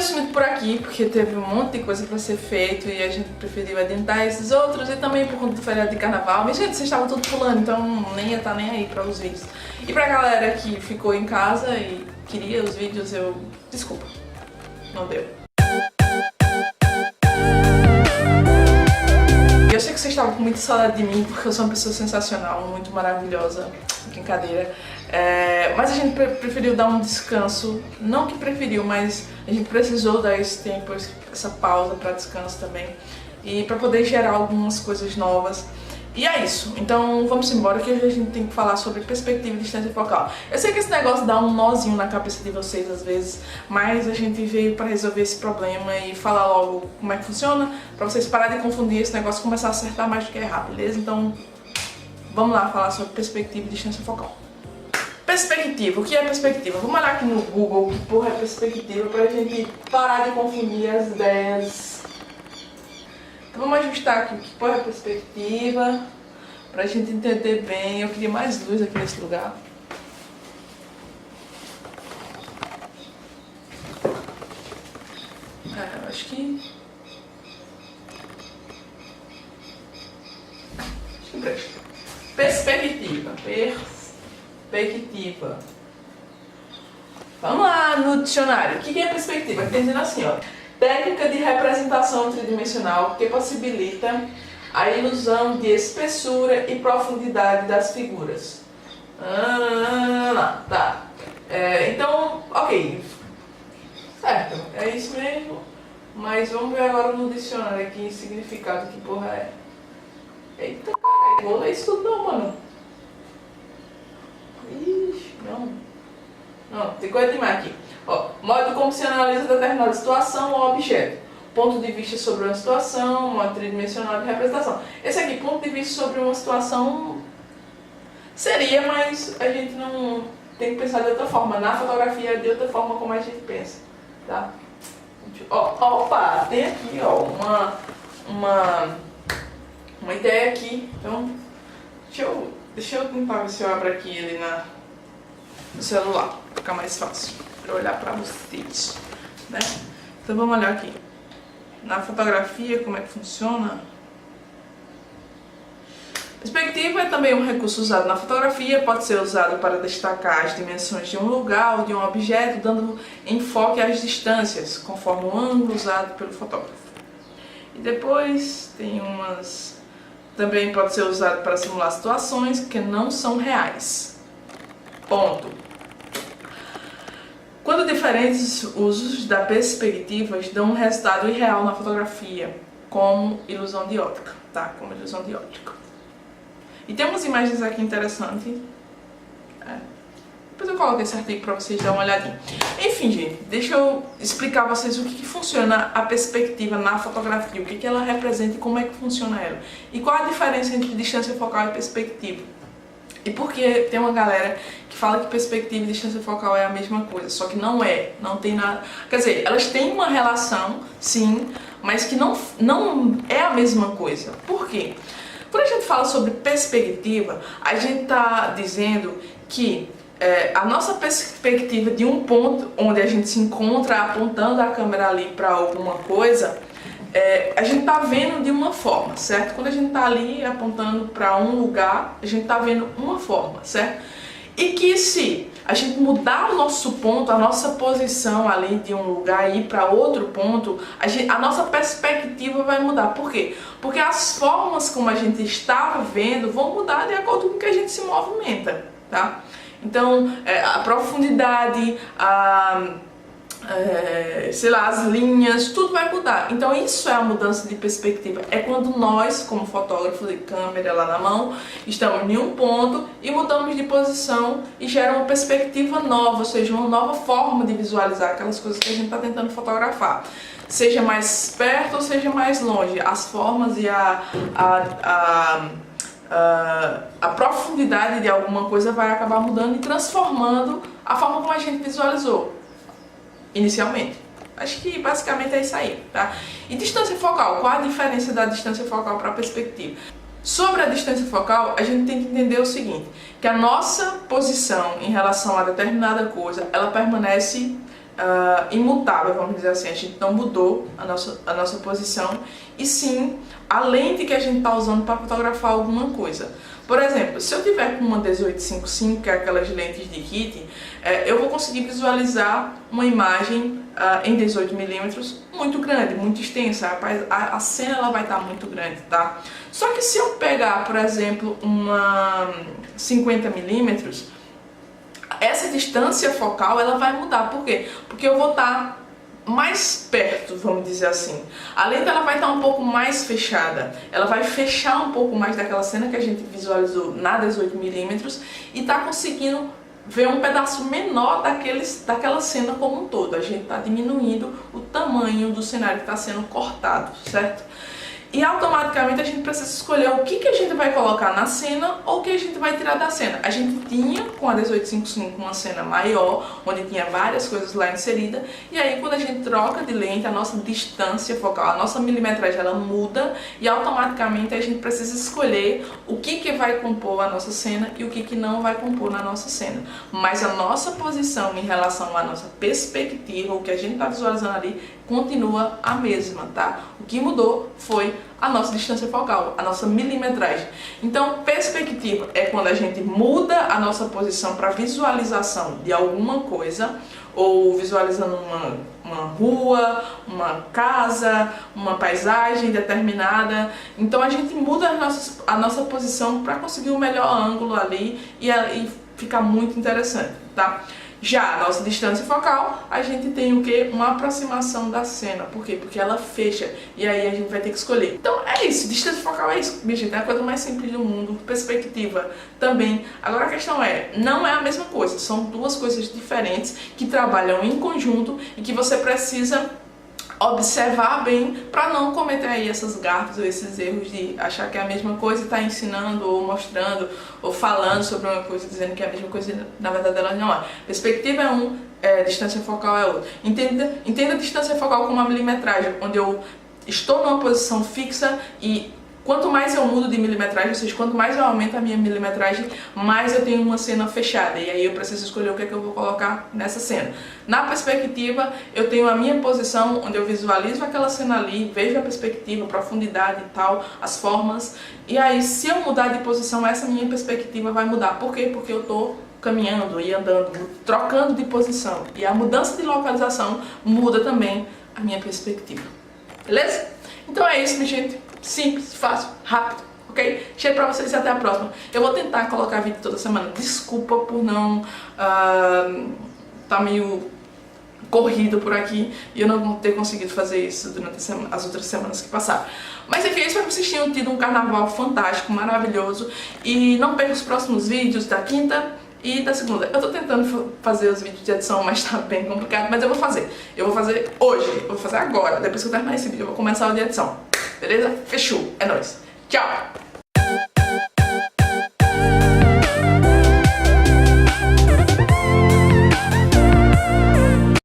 esse vídeo por aqui, porque teve um monte de coisa pra ser feito e a gente preferiu adiantar esses outros, e também por conta do feriado de carnaval. Mas gente, vocês estavam tudo pulando, então nem ia estar nem aí pra os vídeos. E pra galera que ficou em casa e queria os vídeos, desculpa, não deu. Eu sei que vocês estavam com muita saudade de mim, porque eu sou uma pessoa sensacional, muito maravilhosa, brincadeira. Mas a gente preferiu dar um descanso, não que preferiu, mas a gente precisou dar esse tempo, essa pausa para descanso também, e para poder gerar algumas coisas novas. E é isso, então vamos embora, que hoje a gente tem que falar sobre perspectiva e distância focal. Eu sei que esse negócio dá um nozinho na cabeça de vocês às vezes, mas a gente veio para resolver esse problema e falar logo como é que funciona, para vocês pararem de confundir esse negócio e começar a acertar mais do que errar, beleza? Então vamos lá falar sobre perspectiva e distância focal. Perspectiva, o que é perspectiva? Vamos olhar aqui no Google que porra é perspectiva pra gente parar de confundir as ideias. Então vamos ajustar aqui o que porra é perspectiva, pra gente entender bem. Eu queria mais luz aqui nesse lugar. Eu acho que presta. Perspectiva. Perspectiva. Vamos lá no dicionário. O que é perspectiva? Está dizendo assim, ó. Técnica de representação tridimensional que possibilita a ilusão de espessura e profundidade das figuras. Tá. Então, ok. Certo, é isso mesmo. Mas vamos ver agora no dicionário aqui significado, que porra é. Eita caralho, vou ler isso tudo não, mano. Ixi, não, tem coisa demais aqui. Ó, modo como se analisa determinada situação ou objeto. Ponto de vista sobre uma situação, modo tridimensional de representação. Esse aqui, ponto de vista sobre uma situação, seria, mas a gente não tem que pensar de outra forma. Na fotografia é de outra forma como a gente pensa, tá? Opa, tem aqui, ó, uma ideia aqui. Então, deixa eu tentar ver se eu abro aqui ele no celular, pra ficar mais fácil para olhar para vocês, né? Então vamos olhar aqui na fotografia como é que funciona. Perspectiva é também um recurso usado na fotografia, pode ser usado para destacar as dimensões de um lugar ou de um objeto, dando enfoque às distâncias, conforme o ângulo usado pelo fotógrafo. E depois tem também pode ser usado para simular situações que não são reais. Ponto. Quando diferentes usos da perspectiva dão um resultado irreal na fotografia, como ilusão de ótica, tá? Como ilusão de ótica. E tem umas imagens aqui interessantes. Depois eu coloco esse artigo para vocês darem uma olhadinha. Enfim, gente, deixa eu explicar a vocês o que funciona a perspectiva na fotografia, o que ela representa e como é que funciona ela. E qual a diferença entre distância focal e perspectiva. E porque tem uma galera que fala que perspectiva e distância focal é a mesma coisa, só que não é, não tem nada. Quer dizer, elas têm uma relação, sim, mas que não é a mesma coisa. Por quê? Quando a gente fala sobre perspectiva, a gente está dizendo que a nossa perspectiva de um ponto onde a gente se encontra apontando a câmera ali para alguma coisa, a gente está vendo de uma forma, certo? Quando a gente está ali apontando para um lugar, a gente está vendo uma forma, certo? E que se a gente mudar o nosso ponto, a nossa posição ali de um lugar e ir para outro ponto, a nossa perspectiva vai mudar. Por quê? Porque as formas como a gente estava vendo vão mudar de acordo com que a gente se movimenta, tá? Então, a profundidade, sei lá, as linhas, tudo vai mudar. Então isso é a mudança de perspectiva. É quando nós, como fotógrafos de câmera lá na mão, estamos em um ponto e mudamos de posição e gera uma perspectiva nova, ou seja, uma nova forma de visualizar aquelas coisas que a gente está tentando fotografar. Seja mais perto ou seja mais longe, as formas e a profundidade de alguma coisa vai acabar mudando e transformando a forma como a gente visualizou inicialmente. Acho que basicamente é isso aí, tá? E distância focal, qual a diferença da distância focal para a perspectiva? Sobre a distância focal, a gente tem que entender o seguinte, que a nossa posição em relação a determinada coisa, ela permanece imutável, vamos dizer assim. A gente não mudou a nossa posição, e sim a lente que a gente está usando para fotografar alguma coisa. Por exemplo, se eu tiver com uma 18-55, que é aquelas lentes de kit, eu vou conseguir visualizar uma imagem em 18mm muito grande, muito extensa. A cena ela vai estar muito grande, tá? Só que se eu pegar, por exemplo, uma 50mm, essa distância focal ela vai mudar. Por quê? Porque eu vou estar mais perto, vamos dizer assim. A lente ela vai estar um pouco mais fechada, ela vai fechar um pouco mais daquela cena que a gente visualizou na 18mm e está conseguindo ver um pedaço menor daquela cena como um todo. A gente está diminuindo o tamanho do cenário que está sendo cortado, certo? E automaticamente a gente precisa escolher o que a gente vai colocar na cena ou o que a gente vai tirar da cena. A gente tinha com a 18-55 uma cena maior, onde tinha várias coisas lá inseridas, e aí quando a gente troca de lente, a nossa distância focal, a nossa milimetragem, ela muda, e automaticamente a gente precisa escolher o que vai compor a nossa cena e o que não vai compor na nossa cena. Mas a nossa posição em relação à nossa perspectiva, o que a gente está visualizando ali, continua a mesma, tá? O que mudou foi a nossa distância focal, a nossa milimetragem. Então, perspectiva é quando a gente muda a nossa posição para visualização de alguma coisa, ou visualizando uma rua, uma casa, uma paisagem determinada. Então a gente muda a nossa posição para conseguir um melhor ângulo ali e ficar muito interessante, tá? Já a nossa distância focal, a gente tem o que? Uma aproximação da cena. Por quê? Porque ela fecha, e aí a gente vai ter que escolher. Então é isso, distância focal é isso, minha gente, é a coisa mais simples do mundo. Perspectiva também. Agora a questão não é a mesma coisa, são duas coisas diferentes que trabalham em conjunto e que você precisa observar bem para não cometer aí essas gafes ou esses erros de achar que é a mesma coisa e estar ensinando ou mostrando ou falando sobre uma coisa dizendo que é a mesma coisa e na verdade ela não é. Perspectiva é um, distância focal é outro. Entenda a distância focal como uma milimetragem, onde eu estou numa posição fixa e quanto mais eu mudo de milimetragem, ou seja, quanto mais eu aumento a minha milimetragem, mais eu tenho uma cena fechada. E aí eu preciso escolher o que é que eu vou colocar nessa cena. Na perspectiva, eu tenho a minha posição, onde eu visualizo aquela cena ali, vejo a perspectiva, a profundidade e tal, as formas. E aí, se eu mudar de posição, essa minha perspectiva vai mudar. Por quê? Porque eu estou caminhando e andando, trocando de posição. E a mudança de localização muda também a minha perspectiva. Beleza? Então é isso, minha gente. Simples, fácil, rápido, ok? Cheiro pra vocês e até a próxima. Eu vou tentar colocar vídeo toda semana. Desculpa por não tá meio corrido por aqui e eu não ter conseguido fazer isso durante as outras semanas que passaram. Mas enfim, eu espero que vocês tenham tido um carnaval fantástico, maravilhoso. E não perca os próximos vídeos da quinta e da segunda. Eu tô tentando fazer os vídeos de edição, mas tá bem complicado, mas eu vou fazer. Eu vou fazer hoje, eu vou fazer agora. Depois que eu terminar esse vídeo, eu vou começar o de edição. Beleza? Fechou. É nóis. Tchau!